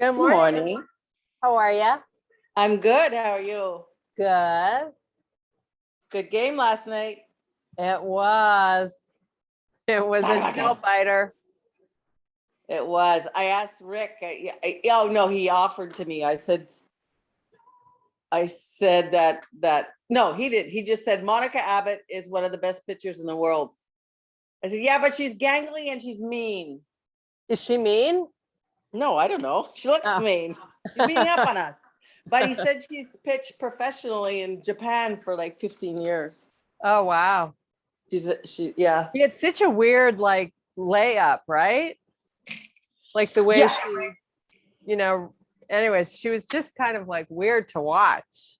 Good Good morning. morning. How are you? I'm good. How are you? Good. Good game last night. It was. It was a nail biter. It was. I asked Rick. Oh no, he offered to me. I said that. No, he did. He just said Monica Abbott is one of the best pitchers in the world. I said, yeah, but she's gangly and she's mean. Is she mean? No, I don't know. She looks Oh. mean. She's beating up on us. But he said she's pitched professionally in Japan for like 15 years. Oh, wow. Yeah. She had such a weird like layup, right? Like the way Yes. she, anyways, she was just kind of like weird to watch.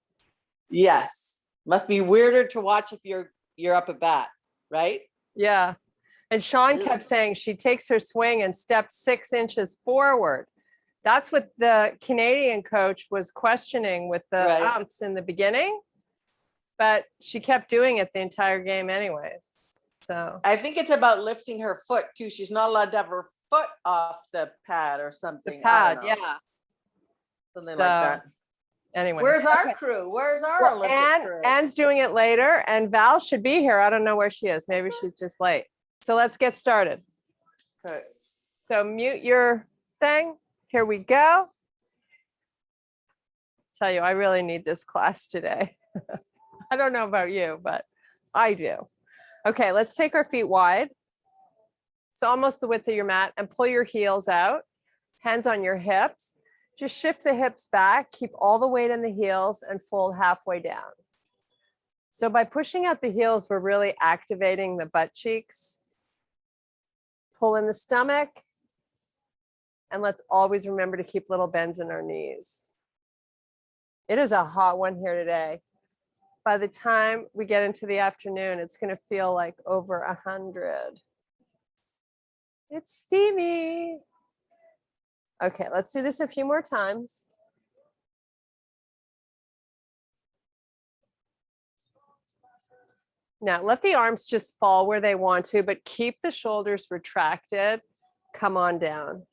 Yes. Must be weirder to watch if you're up at bat, right? Yeah. And Sean kept saying she takes her swing and steps 6 inches forward. That's what the Canadian coach was questioning with the umps in the beginning. But she kept doing it the entire game anyways. So I think it's about lifting her foot too. She's not allowed to have her foot off the pad or something. The pad, yeah. Something like that. Anyway. Where's our crew? Where's our Olympic crew? Anne's doing it later, and Val should be here. I don't know where she is. Maybe she's just late. So let's get started. Okay. So mute your thing. Here we go. Tell you, I really need this class today. I don't know about you, but I do. Okay, let's take our feet wide. So almost the width of your mat, and pull your heels out. Hands on your hips. Just shift the hips back, keep all the weight in the heels, and fold halfway down. So by pushing out the heels, we're really activating the butt cheeks. Pull in the stomach. And let's always remember to keep little bends in our knees. It is a hot one here today. By the time we get into the afternoon, it's going to feel like over 100. It's steamy. Okay, let's do this a few more times. Now, let the arms just fall where they want to, but keep the shoulders retracted. Come on down.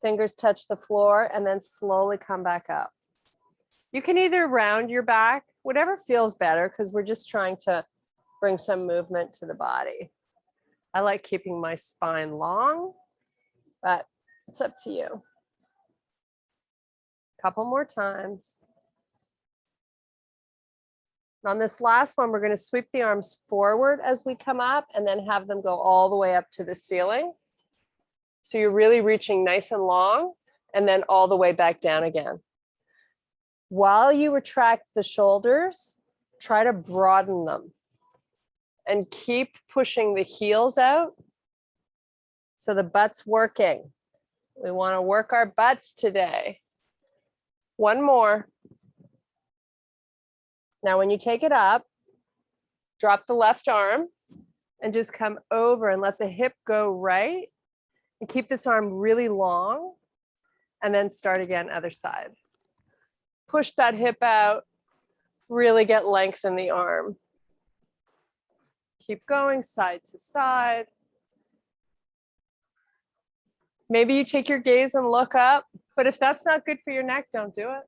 Fingers touch the floor and then slowly come back up. You can either round your back, whatever feels better, because we're just trying to bring some movement to the body. I like keeping my spine long, but it's up to you. Couple more times. On this last one, we're going to sweep the arms forward as we come up and then have them go all the way up to the ceiling. So you're really reaching nice and long and then all the way back down again. While you retract the shoulders, try to broaden them and keep pushing the heels out so the butt's working. We want to work our butts today. One more. Now, when you take it up, drop the left arm and just come over and let the hip go right and keep this arm really long and then start again, other side. Push that hip out, really get length in the arm. Keep going side to side. Maybe you take your gaze and look up, but if that's not good for your neck, don't do it.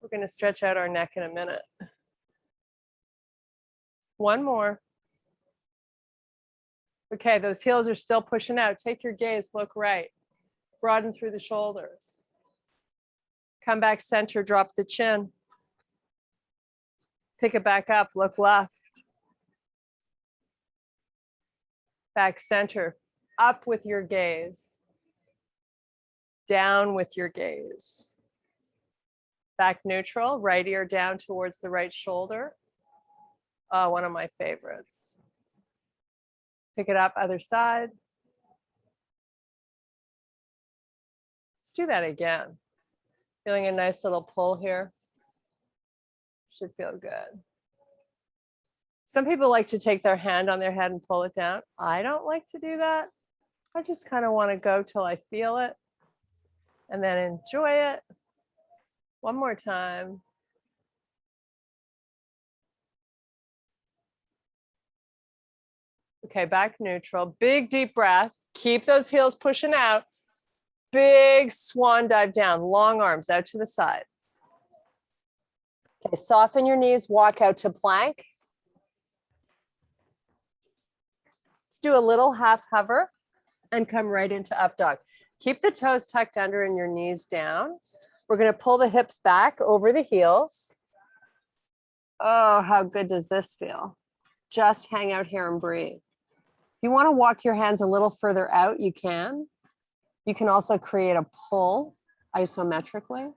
We're going to stretch out our neck in a minute. One more. Okay, those heels are still pushing out. Take your gaze, look right. Broaden through the shoulders. Come back center, drop the chin. Pick it back up, look left. Back center, up with your gaze. Down with your gaze. Back neutral, right ear down towards the right shoulder. Oh, one of my favorites. Pick it up, other side. Let's do that again. Feeling a nice little pull here. Should feel good. Some people like to take their hand on their head and pull it down. I don't like to do that. I just kind of want to go till I feel it and then enjoy it. One more time. Okay, back neutral. Big deep breath. Keep those heels pushing out. big swan dive down, long arms out to the side. Okay, soften your knees, walk out to plank. Let's do a little half hover and come right into up dog. Keep the toes tucked under and your knees down. We're going to pull the hips back over the heels. Oh, how good does this feel? Just hang out here and breathe. If you want to walk your hands a little further out, you can. You can also create a pull isometrically.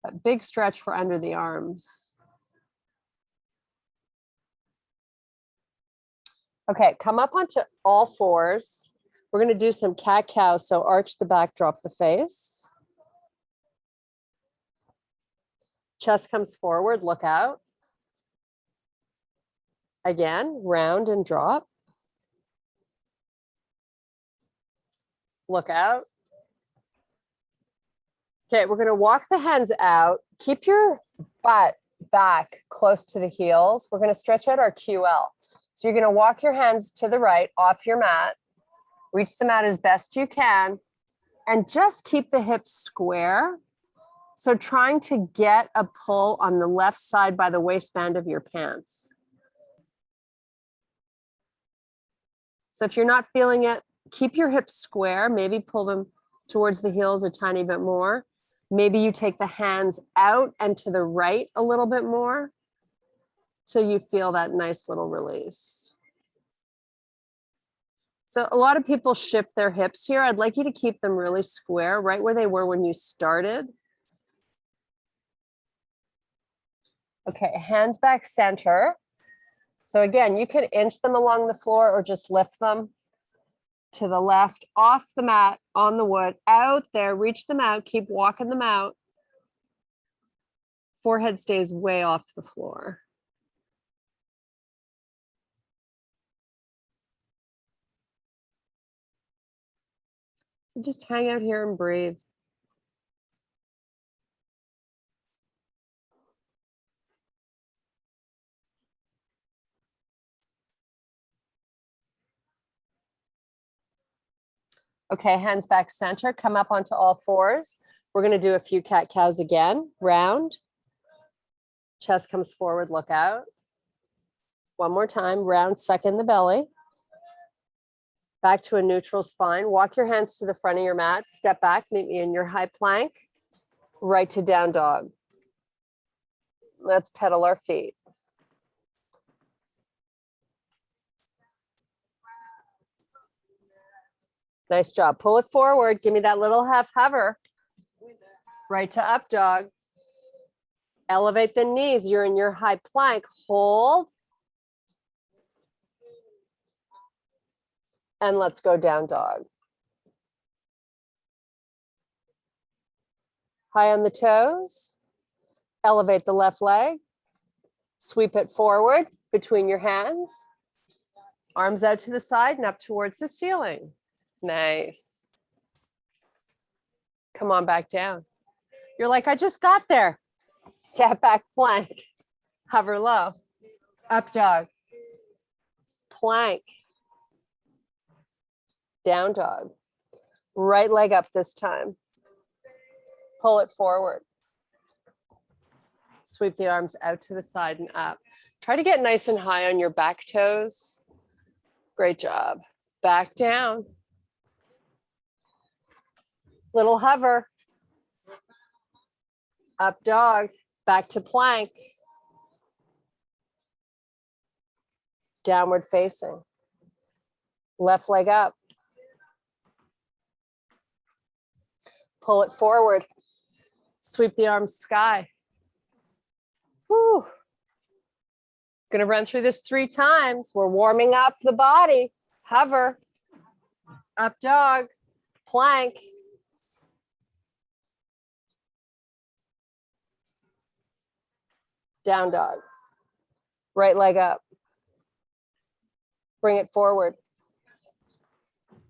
A big stretch for under the arms. Okay, come up onto all fours. We're going to do some cat-cow, so arch the back, drop the face. Chest comes forward, look out. Again, round and drop. Look out. Okay, we're going to walk the hands out. Keep your butt back close to the heels. We're going to stretch out our QL. So you're going to walk your hands to the right off your mat. Reach the mat as best you can. And just keep the hips square. So trying to get a pull on the left side by the waistband of your pants. So if you're not feeling it, keep your hips square. Maybe pull them towards the heels a tiny bit more. Maybe you take the hands out and to the right a little bit more till you feel that nice little release. So a lot of people shift their hips here. I'd like you to keep them really square, right where they were when you started. Okay, hands back center. So again, you can inch them along the floor or just lift them to the left, off the mat, on the wood, out there, reach them out, keep walking them out. Forehead stays way off the floor. So just hang out here and breathe. Okay, hands back center, come up onto all fours. We're going to do a few cat-cows again. Round. Chest comes forward, look out. One more time, round, suck in the belly. Back to a neutral spine. Walk your hands to the front of your mat. Step back, meet me in your high plank. Right to down dog. Let's pedal our feet. Nice job. Pull it forward. Give me that little half hover. Right to up dog. Elevate the knees. You're in your high plank. Hold. And let's go down dog. High on the toes. Elevate the left leg. Sweep it forward between your hands. Arms out to the side and up towards the ceiling. Nice. Come on back down. You're like, I just got there. Step back plank. Hover low. Up dog. Plank. Down dog. Right leg up this time. Pull it forward. Sweep the arms out to the side and up. Try to get nice and high on your back toes. Great job. Back down. Little hover. Up dog. Back to plank. Downward facing. Left leg up. Pull it forward. Sweep the arms sky. Whew. Gonna run through this 3 times. We're warming up the body. Hover. Up dog. Plank. Down dog. Right leg up. Bring it forward.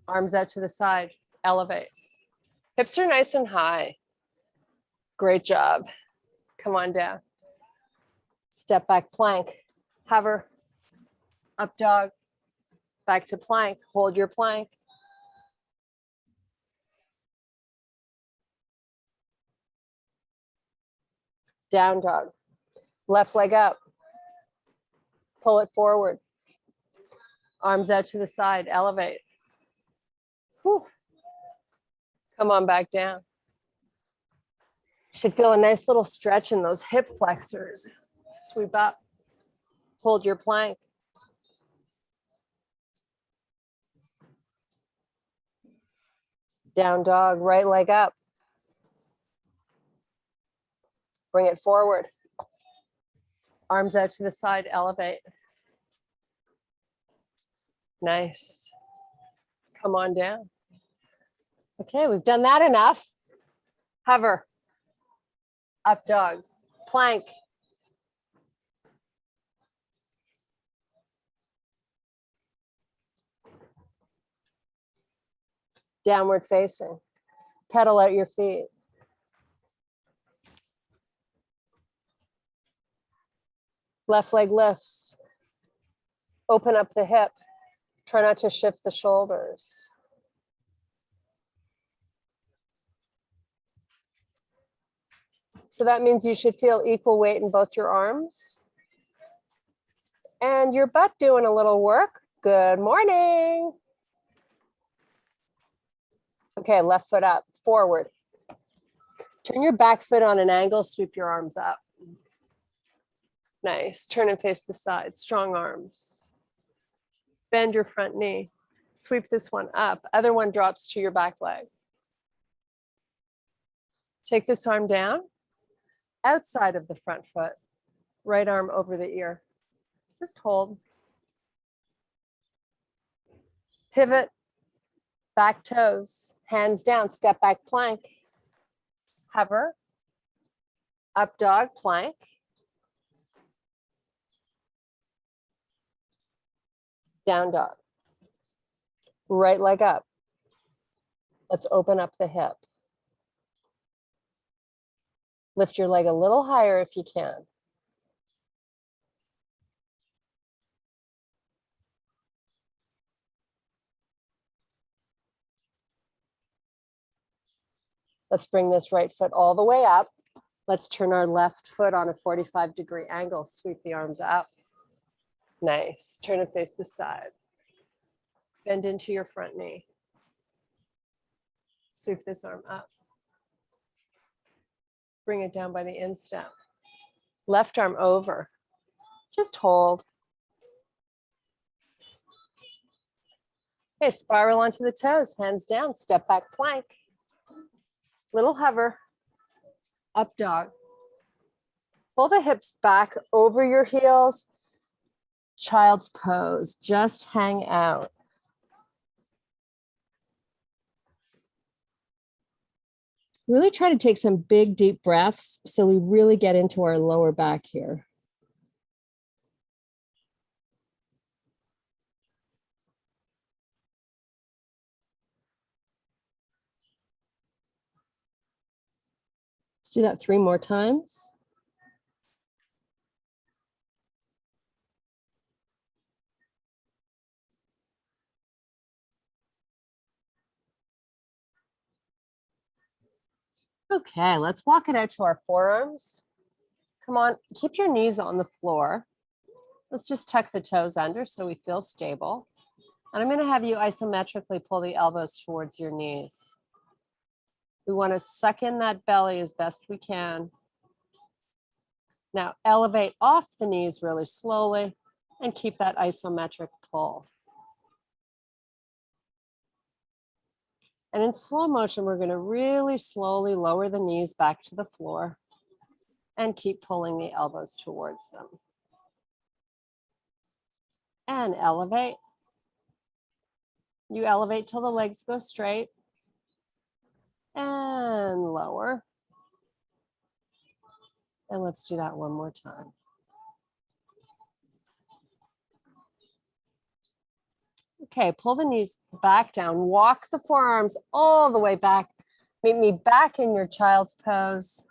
Arms out to the side. Elevate. Hips are nice and high. Great job. Come on down. Step back plank. Hover. Up dog. Back to plank. Hold your plank. Down dog. Left leg up. Pull it forward. Arms out to the side, elevate. Whew. Come on back down. Should feel a nice little stretch in those hip flexors. Sweep up. Hold your plank. Down dog, right leg up. Bring it forward. Arms out to the side, elevate. Nice. Come on down. Okay, we've done that enough. Hover. Up dog. Plank. Downward facing. Pedal out your feet. Left leg lifts. Open up the hip. Try not to shift the shoulders. So that means you should feel equal weight in both your arms. And your butt doing a little work. Good morning. Okay, left foot up, forward. Turn your back foot on an angle, sweep your arms up. Nice, turn and face the side, strong arms. Bend your front knee, sweep this one up, other one drops to your back leg. Take this arm down, outside of the front foot, right arm over the ear. Just hold. Pivot, back toes, hands down, step back plank. Hover, up dog, plank. Down dog. Right leg up. Let's open up the hip. Lift your leg a little higher if you can. Let's bring this right foot all the way up. Let's turn our left foot on a 45-degree angle. Sweep the arms up. Nice. Turn and face the side. Bend into your front knee. Sweep this arm up. Bring it down by the instep. Left arm over. Just hold. Okay, spiral onto the toes, hands down, step back plank. Little hover, up dog. Pull the hips back over your heels. Child's pose, just hang out. Really try to take some big, deep breaths so we really get into our lower back here. Let's do that 3 more times. Okay, let's walk it out to our forearms. Come on, keep your knees on the floor. Let's just tuck the toes under so we feel stable. And I'm going to have you isometrically pull the elbows towards your knees. We want to suck in that belly as best we can. Now elevate off the knees really slowly and keep that isometric pull. And in slow motion, we're going to really slowly lower the knees back to the floor and keep pulling the elbows towards them. And elevate. You elevate till the legs go straight. And lower. And let's do that one more time. Okay, pull the knees back down. Walk the forearms all the way back. Meet me back in your child's pose.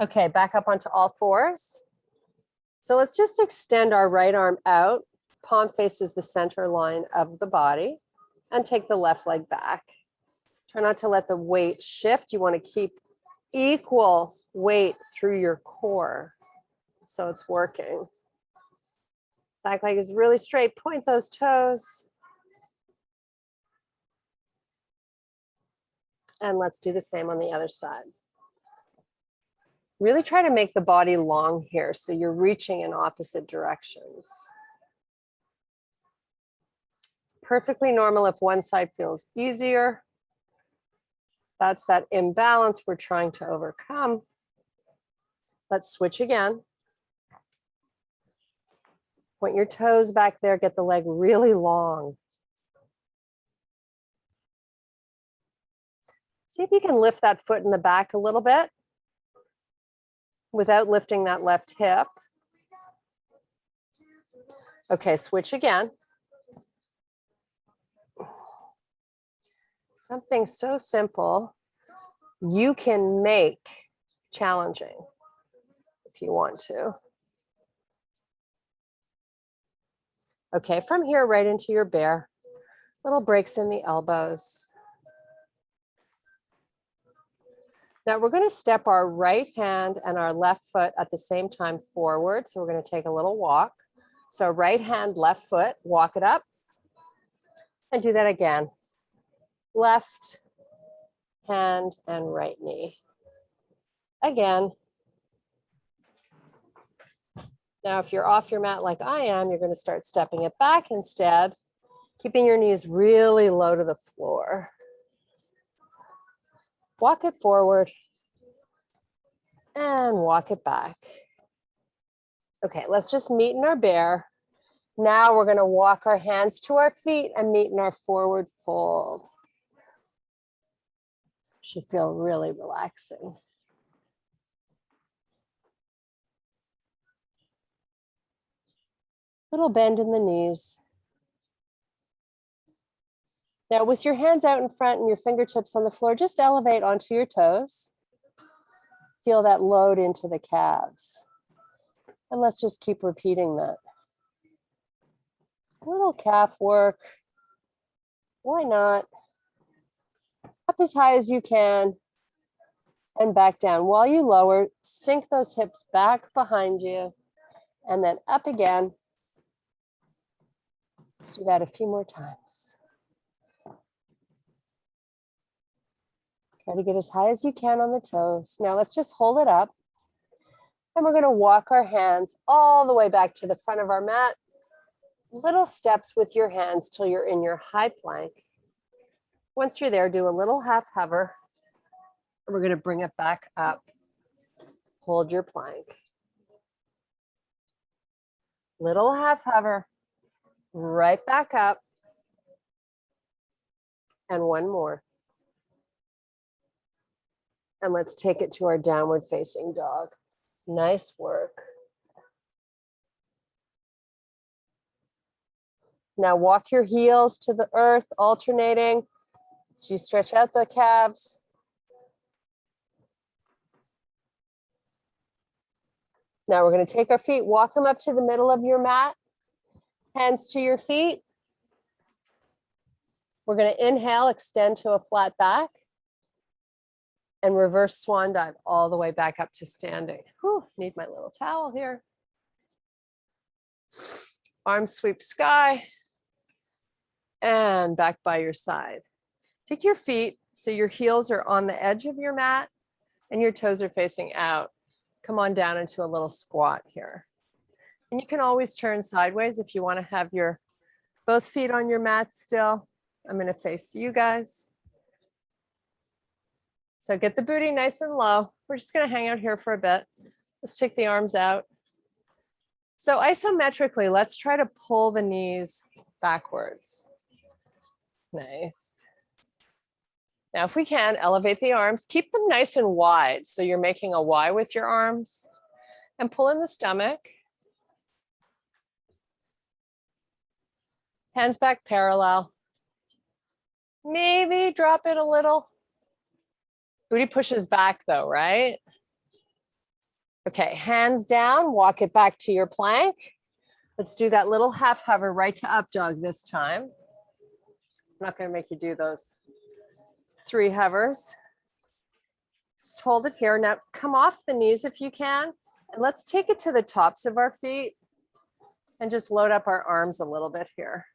Okay, back up onto all fours. So let's just extend our right arm out. Palm faces the center line of the body and take the left leg back. Try not to let the weight shift. You want to keep equal weight through your core. So it's working. Back leg is really straight. Point those toes. And let's do the same on the other side. Really try to make the body long here so you're reaching in opposite directions. It's perfectly normal if one side feels easier. That's that imbalance we're trying to overcome. Let's switch again. Point your toes back there, get the leg really long. See if you can lift that foot in the back a little bit without lifting that left hip. Okay, switch again. Something so simple you can make challenging if you want to. Okay, from here right into your bear. Little breaks in the elbows. Now we're going to step our right hand and our left foot at the same time forward. So we're going to take a little walk. So right hand, left foot, walk it up. And do that again. Left hand and right knee. Again. Now, if you're off your mat like I am, you're going to start stepping it back instead, keeping your knees really low to the floor. Walk it forward and walk it back. Okay, let's just meet in our bear. Now we're going to walk our hands to our feet and meet in our forward fold. Should feel really relaxing. Little bend in the knees. Now with your hands out in front and your fingertips on the floor, just elevate onto your toes. Feel that load into the calves. And let's just keep repeating that. A little calf work. Why not? Up as high as you can and back down. While you lower, sink those hips back behind you and then up again. Let's do that a few more times. Try to get as high as you can on the toes. Now let's just hold it up. And we're going to walk our hands all the way back to the front of our mat. Little steps with your hands till you're in your high plank. Once you're there, do a little half hover. And we're going to bring it back up. Hold your plank. Little half hover. Right back up. And one more. And let's take it to our downward facing dog. Nice work. Now walk your heels to the earth, alternating. So you stretch out the calves. Now we're going to take our feet, walk them up to the middle of your mat. Hands to your feet. We're going to inhale, extend to a flat back. And reverse swan dive all the way back up to standing. Whew, need my little towel here. Arms sweep sky. And back by your side. Take your feet so your heels are on the edge of your mat and your toes are facing out. Come on down into a little squat here. And you can always turn sideways if you want to have your both feet on your mat still. I'm going to face you guys. So get the booty nice and low. We're just going to hang out here for a bit. Let's take the arms out. So isometrically, let's try to pull the knees backwards. Nice. Now, if we can, elevate the arms. Keep them nice and wide. So you're making a Y with your arms. And pull in the stomach. Hands back parallel. Maybe drop it a little. Booty pushes back though, right? Okay, hands down, walk it back to your plank. Let's do that little half hover right to up dog this time. I'm not going to make you do those 3 hovers. Just hold it here. Now come off the knees if you can. And let's take it to the tops of our feet and just load up our arms a little bit here.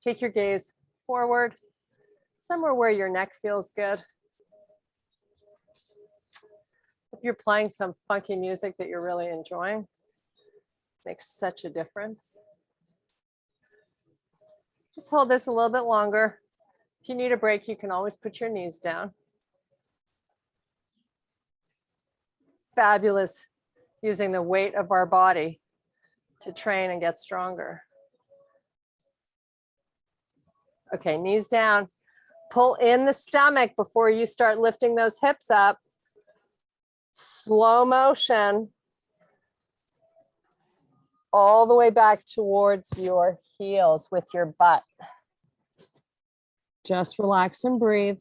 Take your gaze forward, somewhere where your neck feels good. If you're playing some funky music that you're really enjoying, makes such a difference. Just hold this a little bit longer. If you need a break, you can always put your knees down. Fabulous using the weight of our body to train and get stronger. Okay, knees down. Pull in the stomach before you start lifting those hips up. Slow motion. All the way back towards your heels with your butt. Just relax and breathe.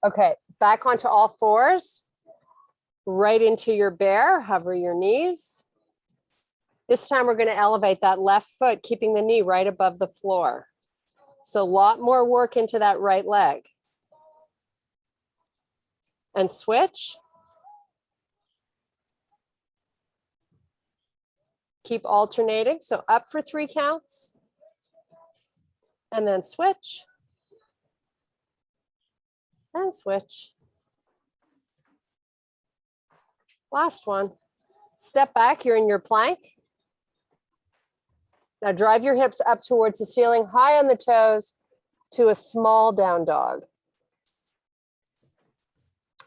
Okay, back onto all fours. Right into your bear, hover your knees. This time we're going to elevate that left foot, keeping the knee right above the floor. So a lot more work into that right leg. And switch. Keep alternating. So up for 3 counts. And then switch. And switch. Last one. Step back, you're in your plank. Now drive your hips up towards the ceiling, high on the toes to a small down dog.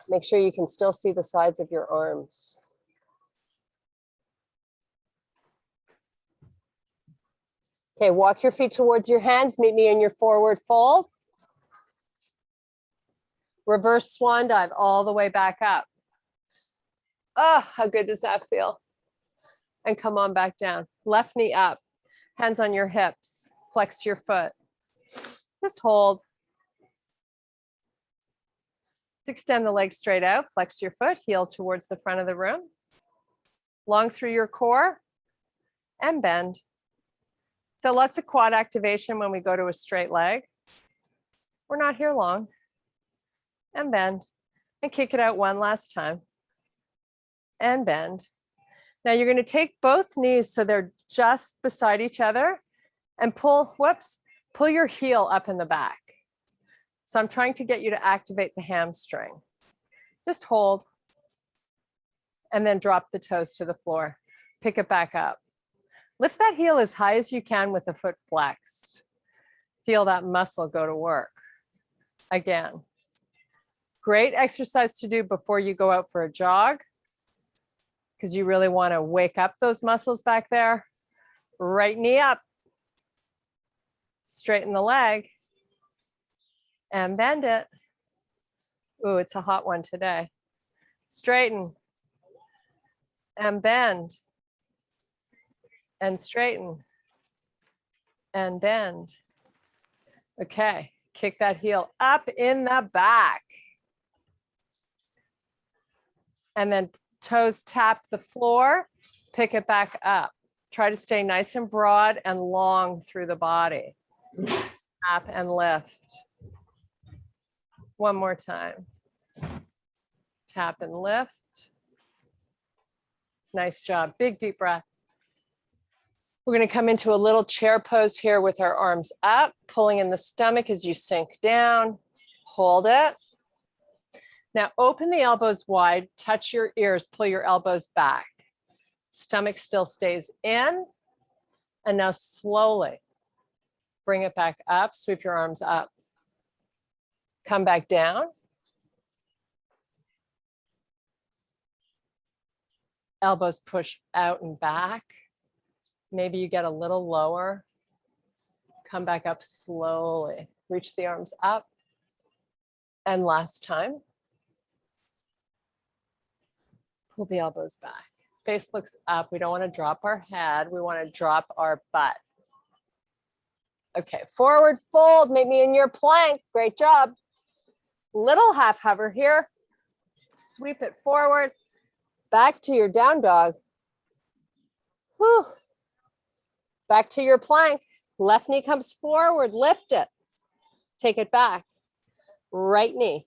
Make sure you can still see the sides of your arms. Okay, walk your feet towards your hands. Meet me in your forward fold. Reverse swan dive all the way back up. Oh, how good does that feel? And come on back down. Left knee up, hands on your hips. Flex your foot. Just hold. Let's extend the legs straight out. Flex your foot, heel towards the front of the room. Long through your core and bend. So lots of quad activation when we go to a straight leg. We're not here long. And bend. And kick it out one last time. And bend. Now you're going to take both knees so they're just beside each other and pull your heel up in the back. So I'm trying to get you to activate the hamstring. Just hold and then drop the toes to the floor. Pick it back up. Lift that heel as high as you can with the foot flexed. Feel that muscle go to work. Again, great exercise to do before you go out for a jog, because you really want to wake up those muscles back there. Right knee up. Straighten the leg. And bend it. Ooh, it's a hot one today. Straighten. And bend. And straighten. And bend. Okay, kick that heel up in the back. And then toes tap the floor, pick it back up. Try to stay nice and broad and long through the body. Tap and lift. One more time. Tap and lift. Nice job. Big deep breath. We're going to come into a little chair pose here with our arms up, pulling in the stomach as you sink down. Hold it. Now open the elbows wide, touch your ears, pull your elbows back. Stomach still stays in. And now slowly bring it back up, sweep your arms up. Come back down. Elbows push out and back. Maybe you get a little lower. Come back up slowly. Reach the arms up. And last time. Pull the elbows back. Face looks up. We don't want to drop our head. We want to drop our butt. Okay, forward fold, meet me in your plank. Great job. Little half hover here. Sweep it forward. Back to your down dog. Whew. Back to your plank. Left knee comes forward, lift it. Take it back. Right knee.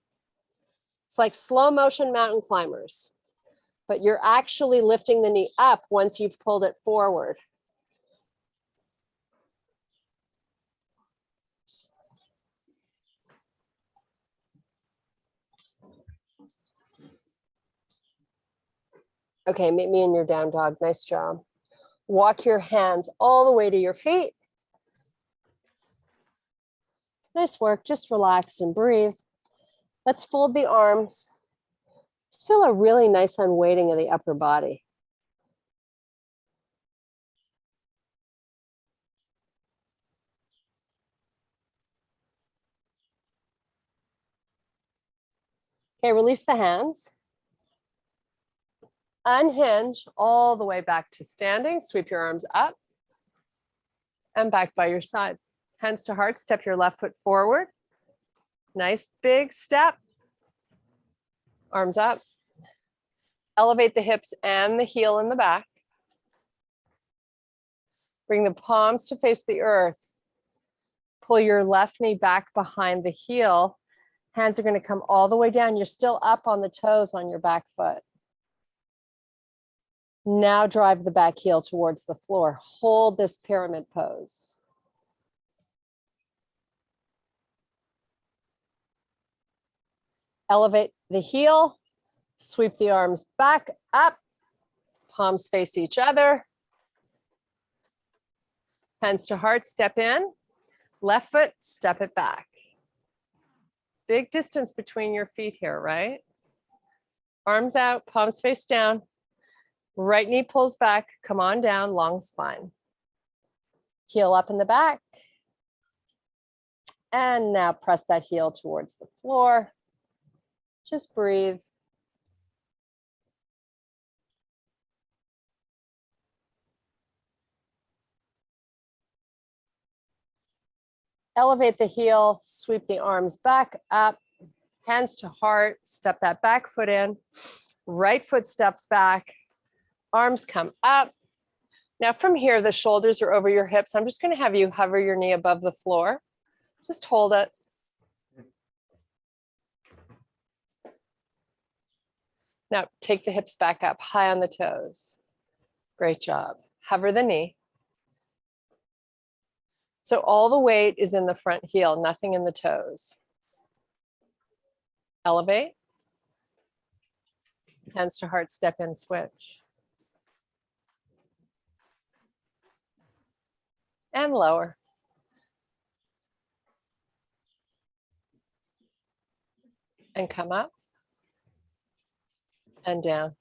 It's like slow motion mountain climbers, but you're actually lifting the knee up once you've pulled it forward. Okay, meet me in your down dog. Nice job. Walk your hands all the way to your feet. Nice work. Just relax and breathe. Let's fold the arms. Just feel a really nice unweighting of the upper body. Okay, release the hands. Unhinge all the way back to standing. Sweep your arms up and back by your side. Hands to heart, step your left foot forward. Nice big step. Arms up. Elevate the hips and the heel in the back. Bring the palms to face the earth. Pull your left knee back behind the heel. Hands are going to come all the way down. You're still up on the toes on your back foot. Now drive the back heel towards the floor. Hold this pyramid pose. Elevate the heel, sweep the arms back up, palms face each other. Hands to heart, step in. Left foot, step it back. Big distance between your feet here, right? Arms out, palms face down. Right knee pulls back, come on down, long spine. Heel up in the back. And now press that heel towards the floor. Just breathe. Elevate the heel, sweep the arms back up, hands to heart, step that back foot in, right foot steps back, arms come up. Now from here, the shoulders are over your hips. I'm just going to have you hover your knee above the floor. Just hold it. Now take the hips back up, high on the toes. Great job. Hover the knee. So all the weight is in the front heel, nothing in the toes. Elevate. Hands to heart, step in, switch. And lower. And come up. And down.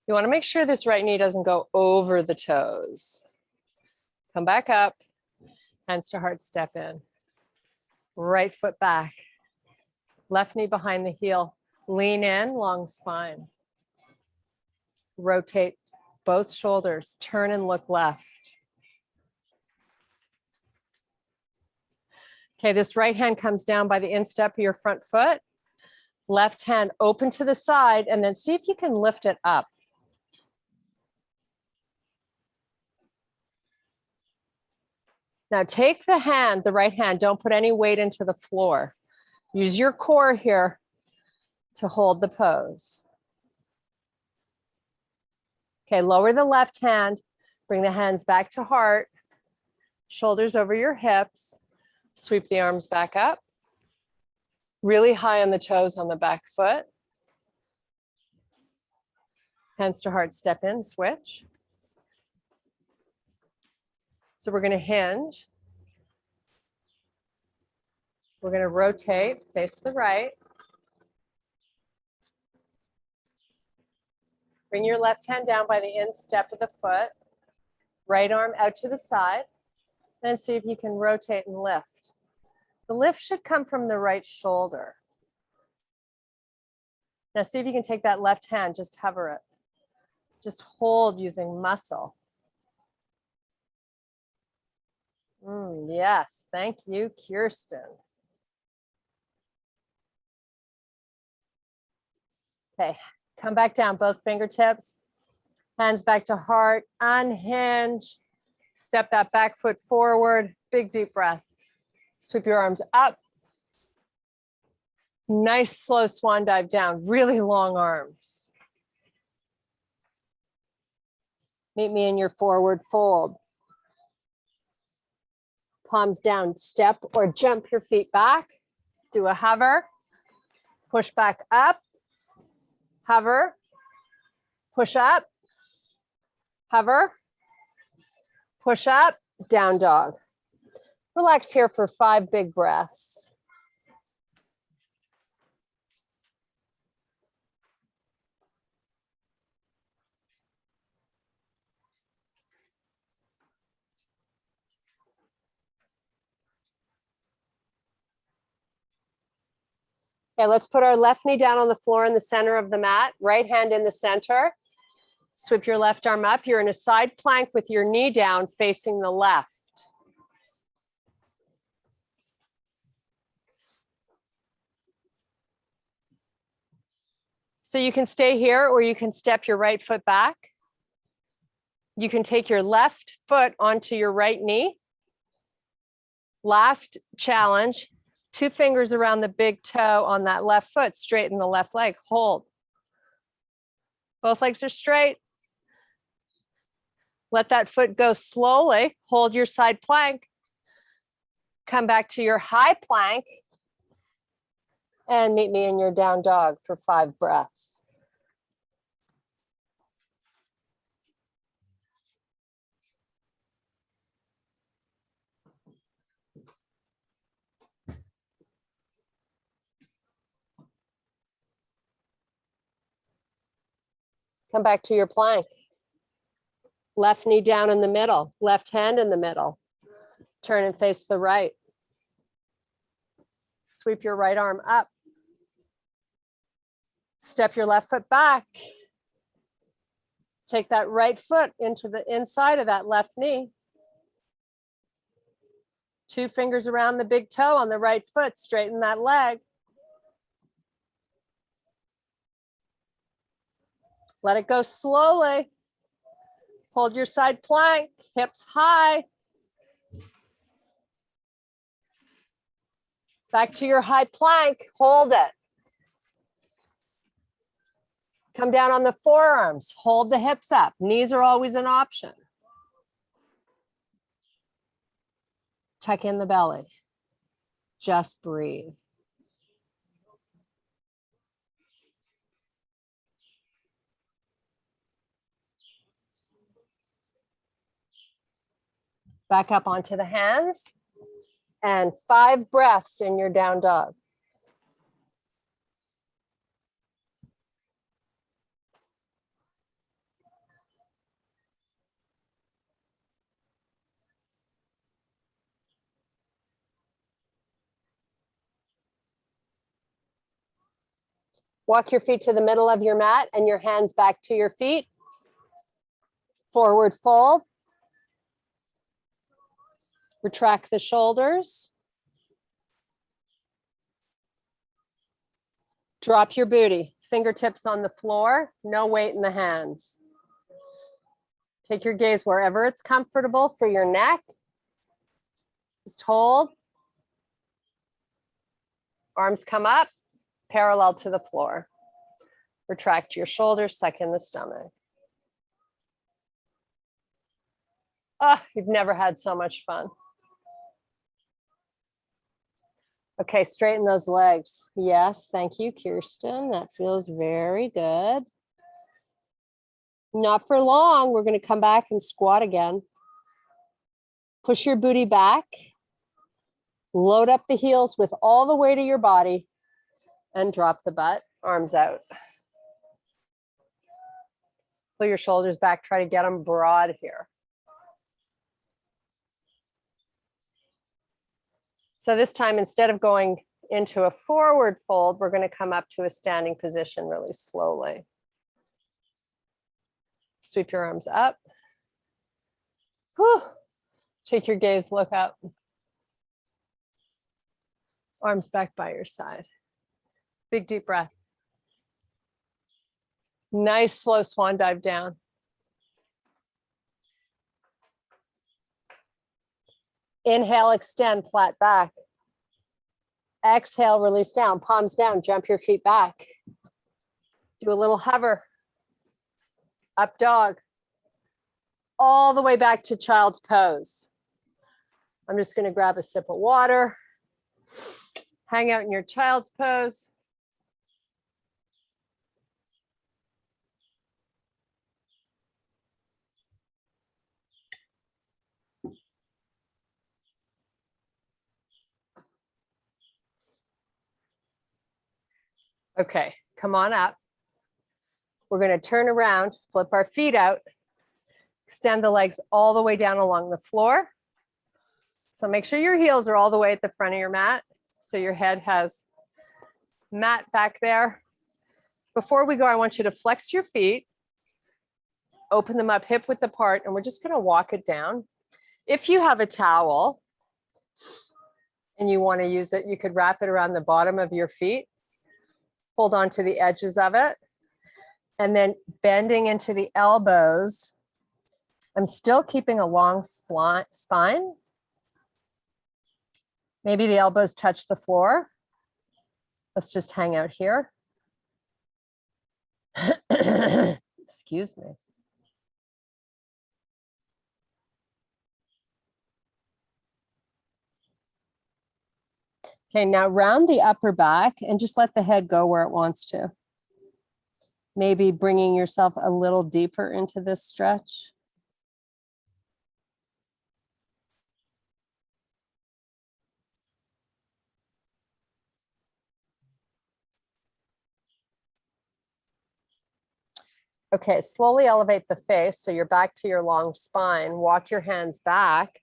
You want to make sure this right knee doesn't go over the toes. Come back up, hands to heart, step in. Right foot back, left knee behind the heel. Lean in, long spine. Rotate both shoulders, turn and look left. Okay, this right hand comes down by the instep of your front foot. Left hand open to the side, and then see if you can lift it up. Now take the hand, the right hand, don't put any weight into the floor. Use your core here to hold the pose. Okay, lower the left hand, bring the hands back to heart, shoulders over your hips, sweep the arms back up, really high on the toes on the back foot. Hands to heart, step in, switch. So we're going to hinge. We're going to rotate, face the right. Bring your left hand down by the instep of the foot. Right arm out to the side. And see if you can rotate and lift. The lift should come from the right shoulder. Now see if you can take that left hand, just hover it. Just hold using muscle. Yes, thank you, Kirsten. Okay, come back down, both fingertips, hands back to heart, unhinge, step that back foot forward, big deep breath. Sweep your arms up. Nice slow swan dive down, really long arms. Meet me in your forward fold. Palms down, step or jump your feet back. Do a hover, push back up, hover, push up, hover, push up, down dog. Relax here for 5 big breaths. Okay, let's put our left knee down on the floor in the center of the mat, right hand in the center. Sweep your left arm up. You're in a side plank with your knee down facing the left. So you can stay here or you can step your right foot back. You can take your left foot onto your right knee. Last challenge, 2 fingers around the big toe on that left foot, straighten the left leg, hold. Both legs are straight. Let that foot go slowly, hold your side plank. Come back to your high plank and meet me in your down dog for 5 breaths. Come back to your plank. Left knee down in the middle, left hand in the middle. Turn and face the right. Sweep your right arm up. Step your left foot back. Take that right foot into the inside of that left knee. 2 fingers around the big toe on the right foot, straighten that leg. Let it go slowly. Hold your side plank, hips high. Back to your high plank, hold it. Come down on the forearms, hold the hips up. Knees are always an option. Tuck in the belly. Just breathe. Back up onto the hands and 5 breaths in your down dog. Walk your feet to the middle of your mat and your hands back to your feet. Forward fold. Retract the shoulders. Drop your booty, fingertips on the floor, no weight in the hands. Take your gaze wherever it's comfortable for your neck. Just hold. Arms come up, parallel to the floor. Retract your shoulders, suck in the stomach. Oh, you've never had so much fun. Okay, straighten those legs. Yes, thank you, Kirsten. That feels very good. Not for long. We're going to come back and squat again. Push your booty back. Load up the heels with all the weight of your body and drop the butt, arms out. Pull your shoulders back, try to get them broad here. So this time, instead of going into a forward fold, we're going to come up to a standing position really slowly. Sweep your arms up. Whew. Take your gaze, look up. Arms back by your side. Big deep breath. Nice slow swan dive down. Inhale, extend, flat back. Exhale, release down, palms down, jump your feet back. Do a little hover. Up dog. All the way back to child's pose. I'm just going to grab a sip of water. Hang out in your child's pose. Okay, come on up. We're going to turn around, flip our feet out, extend the legs all the way down along the floor. So make sure your heels are all the way at the front of your mat. So your head has mat back there. Before we go, I want you to flex your feet, open them up hip width apart, and we're just going to walk it down. If you have a towel and you want to use it, you could wrap it around the bottom of your feet. Hold on to the edges of it, and then bending into the elbows. I'm still keeping a long spine. Maybe the elbows touch the floor. Let's just hang out here. Excuse me. Okay, now round the upper back and just let the head go where it wants to. Maybe bringing yourself a little deeper into this stretch. Okay, slowly elevate the face so you're back to your long spine. Walk your hands back.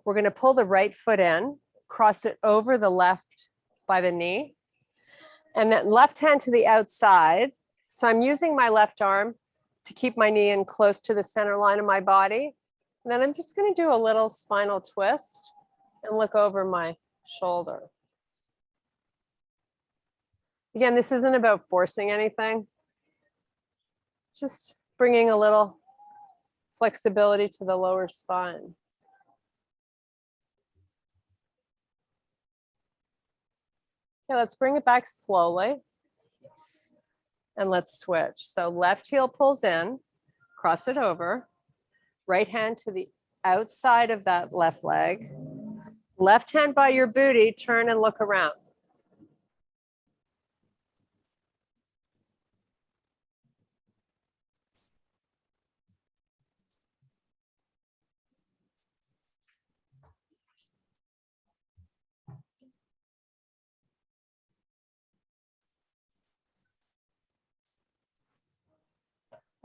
We're going to pull the right foot in, cross it over the left by the knee, and then left hand to the outside. So I'm using my left arm to keep my knee in close to the center line of my body. And then I'm just going to do a little spinal twist and look over my shoulder. Again, this isn't about forcing anything. Just bringing a little flexibility to the lower spine. Okay, let's bring it back slowly. And let's switch. So left heel pulls in, cross it over. Right hand to the outside of that left leg. Left hand by your booty, turn and look around.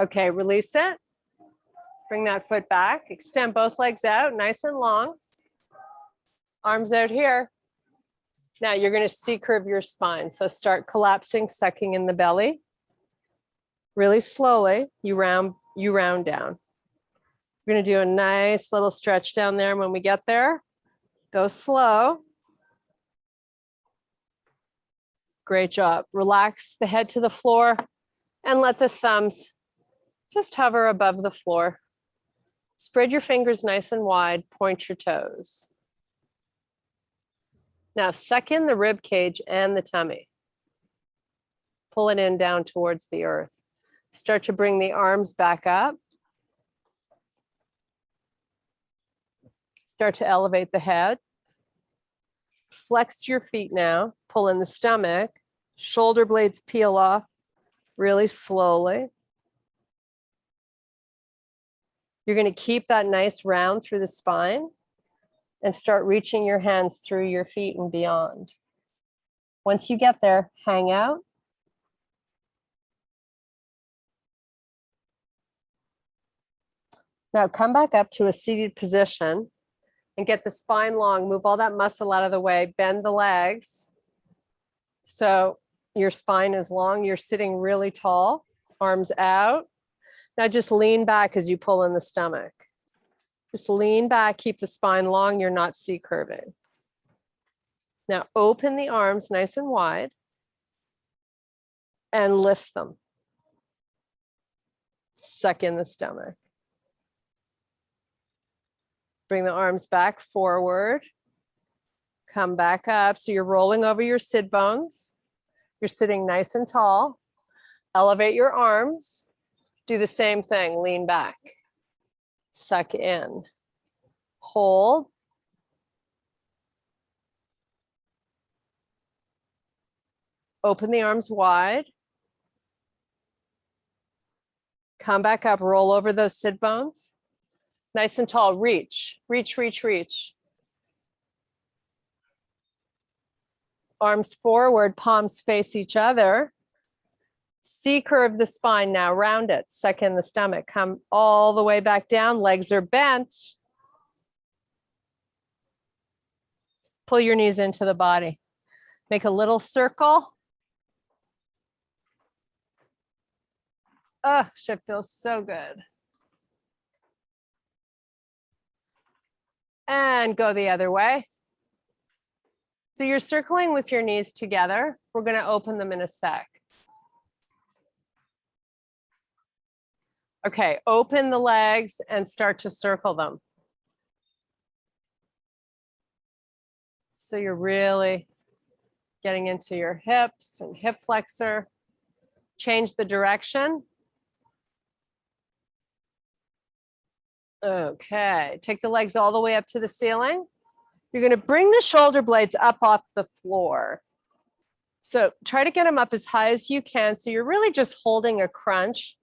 Okay, release it. Bring that foot back. Extend both legs out, nice and long. Arms out here. Now you're going to C-curve your spine. So start collapsing, sucking in the belly. Really slowly, you round down. We're going to do a nice little stretch down there. And when we get there, go slow. Great job. Relax the head to the floor and let the thumbs just hover above the floor. Spread your fingers nice and wide, point your toes. Now suck in the rib cage and the tummy. Pull it in down towards the earth. Start to bring the arms back up. Start to elevate the head. Flex your feet now, pull in the stomach. Shoulder blades peel off really slowly. You're going to keep that nice round through the spine and start reaching your hands through your feet and beyond. Once you get there, hang out. Now come back up to a seated position and get the spine long. Move all that muscle out of the way. Bend the legs. So your spine is long. You're sitting really tall. Arms out. Now just lean back as you pull in the stomach. Just lean back, keep the spine long, you're not C curving. Now open the arms nice and wide and lift them. Suck in the stomach. Bring the arms back forward. Come back up. So you're rolling over your sit bones. You're sitting nice and tall. Elevate your arms. Do the same thing, lean back. Suck in. Hold. Open the arms wide. Come back up, roll over those sit bones. Nice and tall, reach, reach, reach, reach. Arms forward, palms face each other. C curve the spine now, round it, suck in the stomach. Come all the way back down, legs are bent. Pull your knees into the body. Make a little circle. Oh, shit feels so good. And go the other way. So you're circling with your knees together. We're going to open them in a sec. Okay, open the legs and start to circle them. So you're really getting into your hips and hip flexor. Change the direction. Okay, take the legs all the way up to the ceiling. You're going to bring the shoulder blades up off the floor. So try to get them up as high as you can. So you're really just holding a crunch.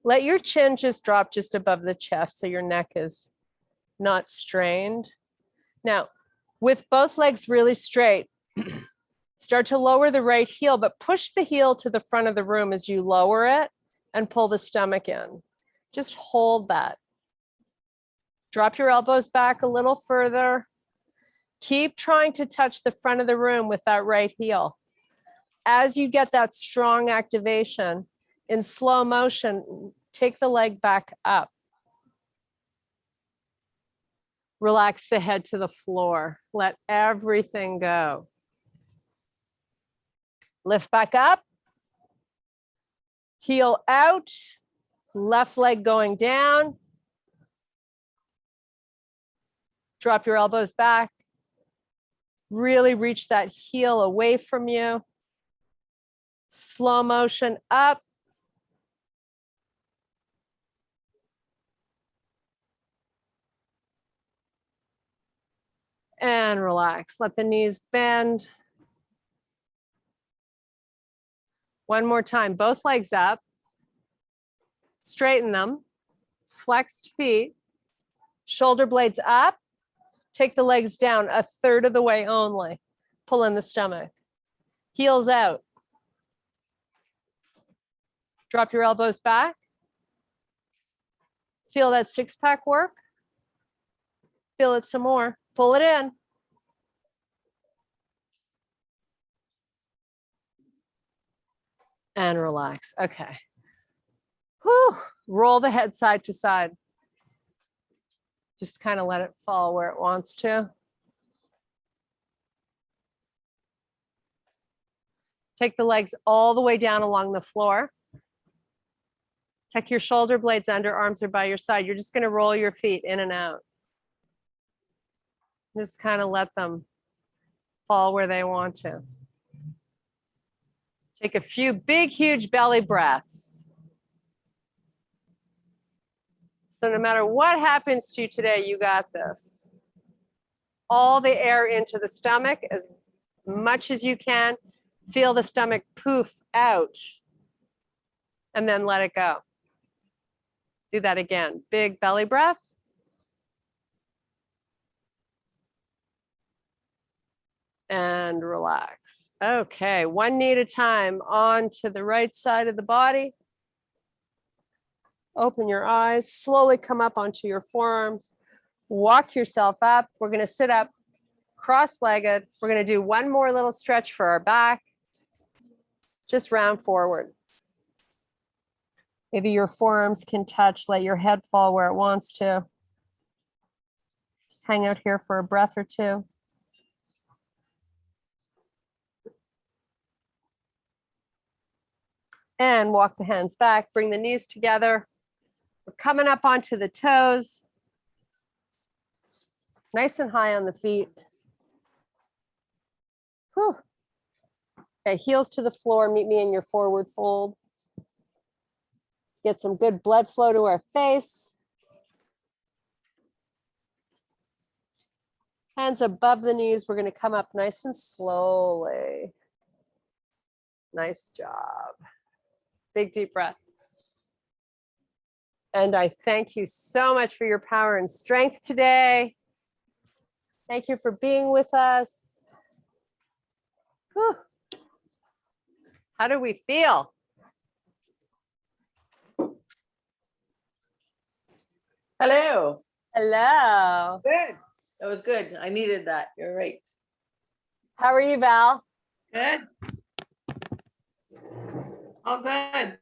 Let your chin just drop just above the chest so your neck is not strained. Now, with both legs really straight, start to lower the right heel, but push the heel to the front of the room as you lower it and pull the stomach in. Just hold that. Drop your elbows back a little further. Keep trying to touch the front of the room with that right heel. As you get that strong activation, in slow motion, take the leg back up. Relax the head to the floor. Let everything go. Lift back up. Heel out. Left leg going down. Drop your elbows back. Really reach that heel away from you. Slow motion up. And relax. Let the knees bend. One more time. Both legs up. Straighten them. Flexed feet. Shoulder blades up. Take the legs down a third of the way only. Pull in the stomach. Heels out. Drop your elbows back. Feel that six-pack work. Feel it some more. Pull it in. And relax. Okay. Whew. Roll the head side to side. Just kind of let it fall where it wants to. Take the legs all the way down along the floor. Tuck your shoulder blades under, arms are by your side. You're just going to roll your feet in and out. Just kind of let them fall where they want to. Take a few big, huge belly breaths. So no matter what happens to you today, you got this. All the air into the stomach as much as you can. Feel the stomach poof out. And then let it go. Do that again. Big belly breaths. And relax. Okay, one knee at a time on to the right side of the body. Open your eyes, slowly come up onto your forearms. Walk yourself up. We're going to sit up cross-legged. We're going to do one more little stretch for our back. Just round forward. Maybe your forearms can touch. Let your head fall where it wants to. Just hang out here for a breath or two. And walk the hands back, bring the knees together. We're coming up onto the toes. Nice and high on the feet. Whew. Okay, heels to the floor, meet me in your forward fold. Let's get some good blood flow to our face. Hands above the knees. We're going to come up nice and slowly. Nice job. Big deep breath. And I thank you so much for your power and strength today. Thank you for being with us. Whew. How do we feel? Hello. Hello. Good. That was good. I needed that. You're right. How are you, Val? Good. All good.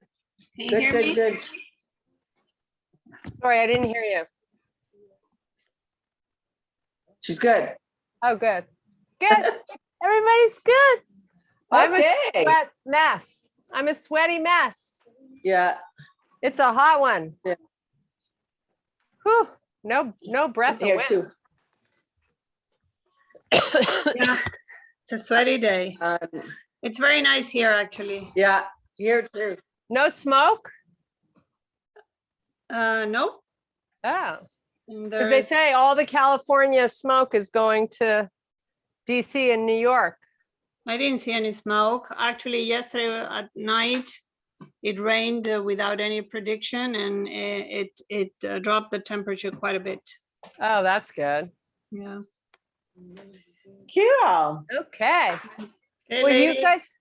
Can you Good, hear good, me? good. Sorry, I didn't hear you. She's good. Oh, good. Good. Everybody's good. I'm a Okay. sweat mess. I'm a sweaty mess. Yeah. It's a hot one. Yeah. Whew. No breath of Here wind. too. Yeah, it's a sweaty day. It's very nice here, actually. Yeah. Here too. No smoke? Nope. Oh, And because there they is, say all the California smoke is going to DC and New York. I didn't see any smoke. Actually, yesterday at night, it rained without any prediction, and it dropped the temperature quite a bit. Oh, that's good. Yeah. Cool. Okay. Okay, Well, you ladies, guys,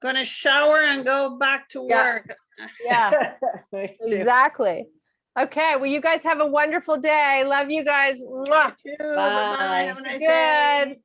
gonna shower and go back to Yeah. work. yeah, Me too. exactly. Okay. Well, you guys have a wonderful day. Love you guys. Mwah. You too. Bye. Bye-bye. Have a nice day. Good.